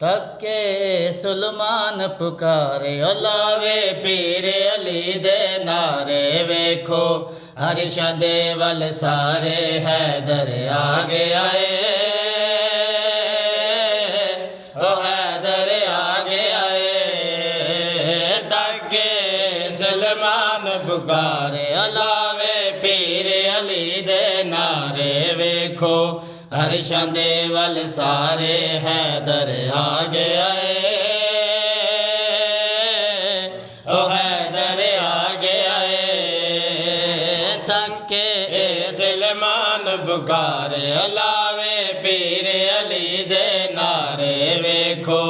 तके सुलमान पुकारे ओ लावे पीर अली दे नारे वेखो अरशां दे वल सारे हैदर आगे आए ओ हैदर आगे आए तके सुलमान पुकारे ओ लावे पीर अली दे नारे वेखो अरशां दे वल सारे हैदर आगे आए ओ हैदर आगे आए थके सलमान पुकारे अलावे पीर अली दे नारे वेखो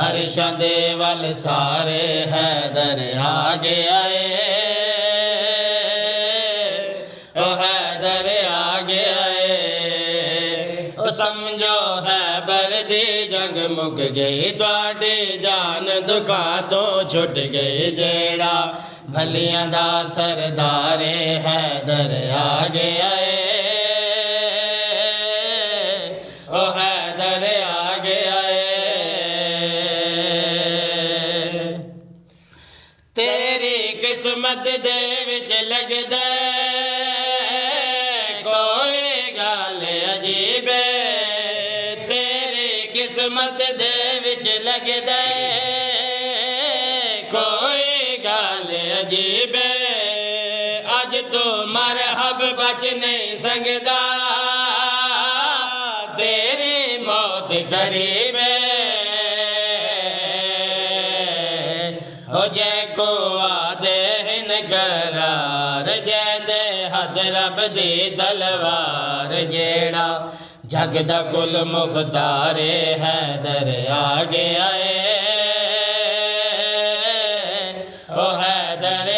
अरशां दे वल सारे हैदर आगे आए ओ हैदर आगे आए समझो है बरदी जंग मुक गई तुहाडी जान दुखा तो छुट गई जेड़ा भलियां दा सरदारे हैदर आगे आए ओ हैदर आगे आए तेरी किस्मत दे विच लगदा कोई गल अजीब किस्मत दे विच लगदा कोई गल अजीब अज तो मरहब बच नहीं सकदा तेरी मौत करीब हो जै को आदे हिन करार जै दे हद रब दी तलवार जेड़ा जग दा कुल मुख्तारे हैदर आगे आए ओ हैदर